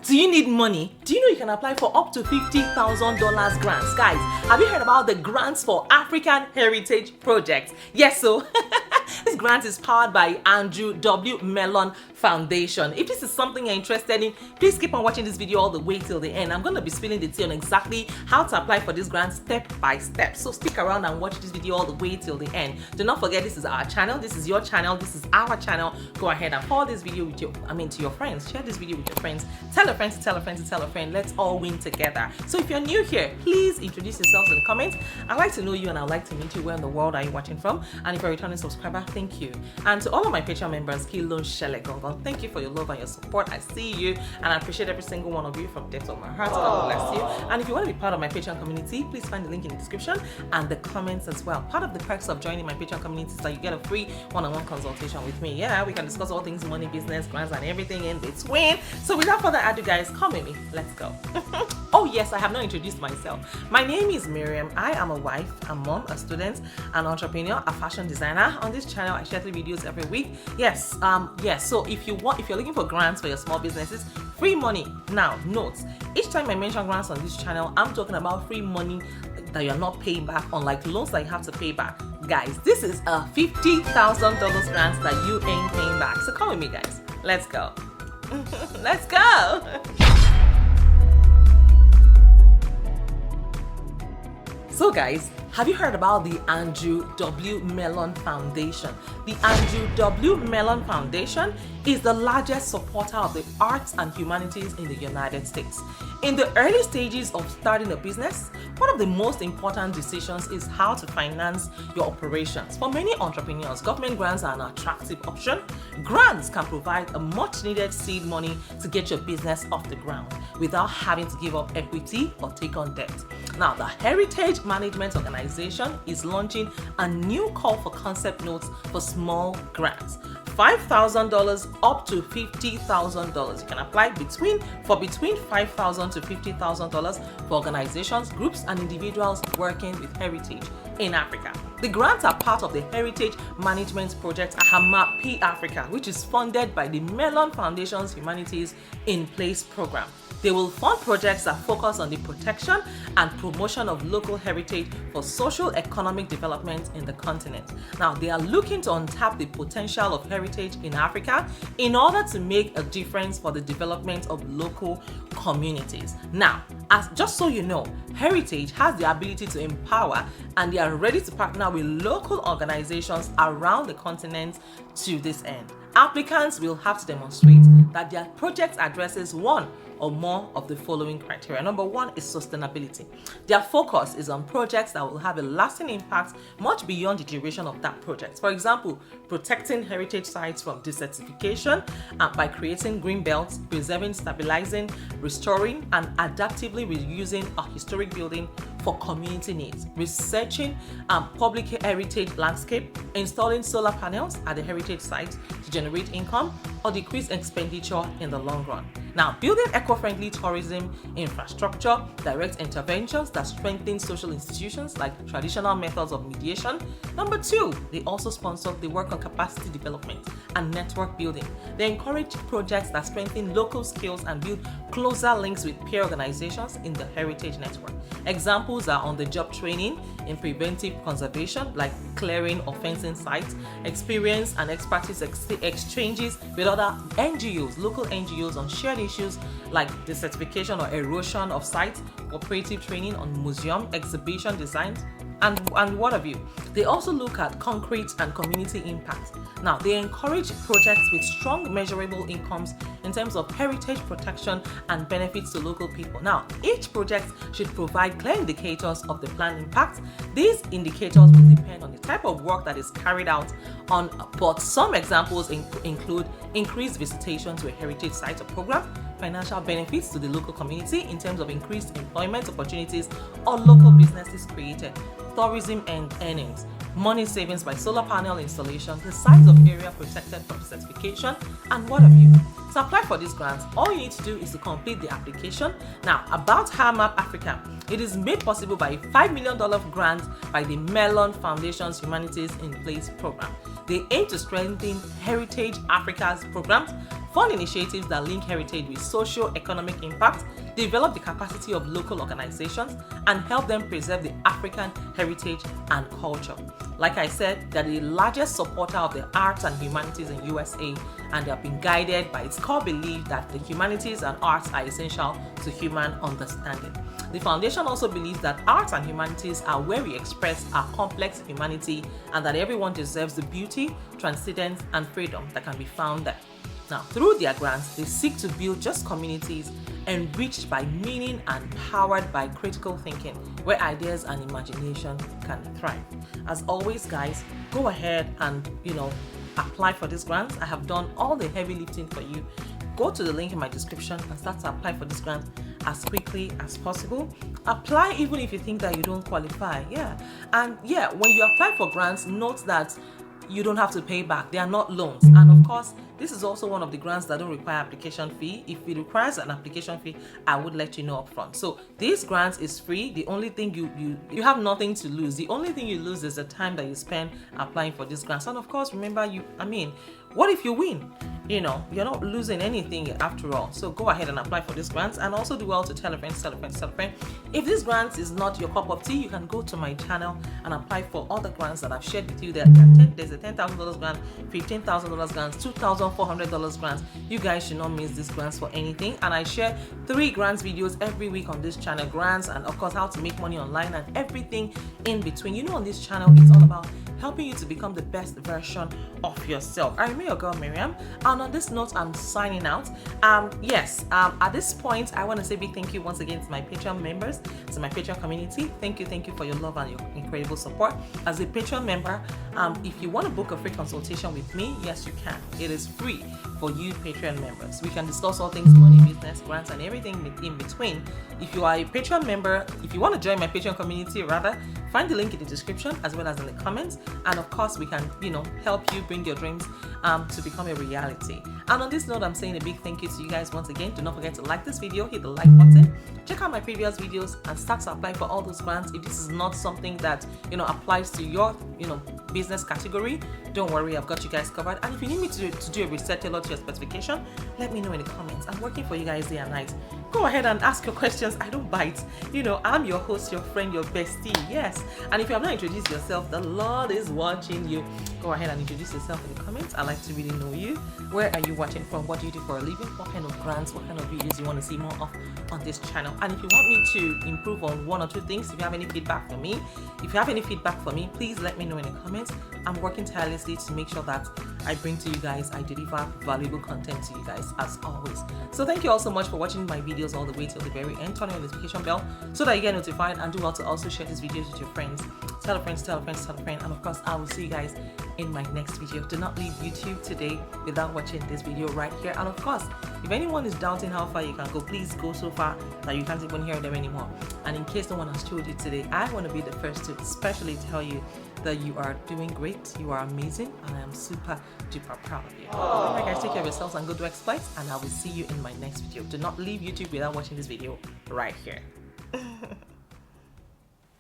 Do you need money? Do you know you can apply for up to $50,000 grants? Guys, have you heard about the grants for African Heritage Projects? Yes, so this grant is powered by Andrew W. Mellon Foundation. If this is something you're interested in, please keep on watching this video all the way till the end. I'm going to be spilling the tea on exactly how to apply for this grant step by step. So stick around and watch this video all the way till the end. Do not forget, this is our channel, this is your channel, this is our channel. Go ahead and forward this video with to your friends. Share this video with your friends. Tell a friend to tell a friend to tell a friend. Let's all win together. So if you're new here, please introduce yourselves in the comments. I'd like to know you and I'd like to meet you. Where in the world are you watching from? And if you're a returning subscriber, thank you. And to all of my Patreon members, thank you for your love and your support. I see you and I appreciate every single one of you from the depths of my heart. God bless you. And if you want to be part of my Patreon community, please find the link in the description and the comments as well. Part of the perks of joining my Patreon community is that you get a free one-on-one consultation with me. Yeah, we can discuss all things money, business, grants, and everything in between. So without further ado, guys, come with me. Let's go. Oh yes, I have not introduced myself. My name is Miriam. I am a wife, a mom, a student, an entrepreneur, a fashion designer. On this channel, I share 3 videos every week. Yes, so if you're looking for grants for your small businesses, free money. Now, note, each time I mention grants on this channel, I'm talking about free money that you're not paying back, unlike loans that you have to pay back. Guys, this is a $50,000 grant that you ain't paying back. So come with me, guys. Let's go. Let's go. So guys, have you heard about the Andrew W. Mellon Foundation? The Andrew W. Mellon Foundation is the largest supporter of the arts and humanities in the United States. In the early stages of starting a business, one of the most important decisions is how to finance your operations. For many entrepreneurs, government grants are an attractive option. Grants can provide a much needed seed money to get your business off the ground without having to give up equity or take on debt. Now, the Heritage Management Organization is launching a new call for concept notes for small grants. $5,000 up to $50,000. You can apply between $5,000 to $50,000 for organizations, groups, and individuals working with heritage in Africa. The grants are part of the Heritage Management Project Ahamapi Africa, which is funded by the Mellon Foundation's Humanities in Place program. They will fund projects that focus on the protection and promotion of local heritage for socio-economic development in the continent. Now, they are looking to untap the potential of heritage in Africa in order to make a difference for the development of local communities. Now, just so you know, Heritage has the ability to empower, and they are ready to partner with local organizations around the continent to this end. Applicants will have to demonstrate that their project addresses one or more of the following criteria. Number 1 is sustainability. Their focus is on projects that will have a lasting impact much beyond the duration of that project. For example, protecting heritage sites from desertification by creating green belts, preserving, stabilizing, restoring, and adaptively reusing a historic building for community needs, researching public heritage landscape, installing solar panels at the heritage site to generate income or decrease expenditure in the long run. Now, building eco-friendly tourism infrastructure, direct interventions that strengthen social institutions like traditional methods of mediation. Number 2, they also sponsor the work on capacity development and network building. They encourage projects that strengthen local skills and build closer links with peer organizations in the heritage network. Examples are on-the-job training in preventive conservation, like clearing or fencing sites, experience and expertise exchanges with other NGOs, local NGOs on shared issues like desertification or erosion of sites, cooperative training on museum exhibition designs, and what have you. They also look at concrete and community impact. Now, they encourage projects with strong measurable incomes in terms of heritage protection and benefits to local people. Now, each project should provide clear indicators of the planned impact. These indicators will depend on the type of work that is carried out on, but some examples include increased visitation to a heritage site or program, financial benefits to the local community in terms of increased employment opportunities or local businesses created, tourism and earnings, money savings by solar panel installation, the size of area protected from certification, and what have you. To apply for this grant, all you need to do is to complete the application. Now, about Ahamapi Africa, it is made possible by a $5 million grant by the Mellon Foundation's Humanities in Place program. They aim to strengthen Heritage Africa's programs, fund initiatives that link heritage with socio-economic impact, develop the capacity of local organizations, and help them preserve the African heritage and culture. Like I said, they're the largest supporter of the arts and humanities in USA, and they have been guided by its core belief that the humanities and arts are essential to human understanding. The foundation also believes that arts and humanities are where we express our complex humanity, and that everyone deserves the beauty, transcendence, and freedom that can be found there. Now, through their grants, they seek to build just communities enriched by meaning and powered by critical thinking, where ideas and imagination can thrive. As always, guys, go ahead and, apply for these grants. I have done all the heavy lifting for you. Go to the link in my description and start to apply for this grant as quickly as possible. Apply even if you think that you don't qualify. And when you apply for grants, note that you don't have to pay back. They are not loans. And of course, this is also one of the grants that don't require application fee. If it requires an application fee, I would let you know upfront. So this grant is free. The only thing you have nothing to lose. The only thing you lose is the time that you spend applying for this grant. And of course, remember, what if you win? You're not losing anything after all. So go ahead and apply for this grant, and also do well to tell a friend. If this grant is not your cup of tea, you can go to my channel and apply for all the grants that I've shared with you. There's a $10,000 grant, $15,000 grants, $2,400 grants. You guys should not miss these grants for anything. And I share 3 grants videos every week on this channel. Grants, and of course how to make money online and everything in between. On this channel, it's all about helping you to become the best version of yourself. I am your girl Miriam, and on this note, I'm signing out. At this point, I want to say a big thank you once again to my Patreon members, to my Patreon community. Thank you for your love and your incredible support. As a Patreon member, if you want to book a free consultation with me, yes, you can. It is free for you Patreon members. We can discuss all things money, business, grants, and everything in between. If you are a Patreon member, if you want to join my Patreon community, find the link in the description as well as in the comments. And of course, we can, help you bring your dreams to become a reality. And on this note, I'm saying a big thank you to you guys once again. Do not forget to like this video, hit the like button, check out my previous videos, and start to apply for all those grants. If this is not something that, applies to your, business category, don't worry, I've got you guys covered. And if you need me to do a research tailored to your specification, let me know in the comments. I'm working for you guys day and night. Go ahead and ask your questions. I don't bite. I'm your host, your friend, your bestie. Yes. And if you have not introduced yourself, the Lord is watching you. Go ahead and introduce yourself in the comments. I'd like to really know you. Where are you watching from? What do you do for a living? What kind of grants, what kind of videos you want to see more of on this channel? And if you want me to improve on 1 or 2 things, if you have any feedback for me, please let me know in the comments. I'm working tirelessly to make sure that I bring to you guys, I deliver valuable content to you guys as always. So thank you all so much for watching my videos all the way till the very end. Turn on the notification bell so that you get notified, and do well to also share these videos with your friends. Tell a friend, and of course I will see you guys in my next video. Do not leave YouTube today without watching this video right here. And of course, if anyone is doubting how far you can go, please go so far that you can't even hear them anymore. And in case no one has told you today, I want to be the first to especially tell you that you are doing great, you are amazing, and I am super duper proud of you. Alright guys, take care of yourselves and go do exploits, and I will see you in my next video. Do not leave YouTube without watching this video right here.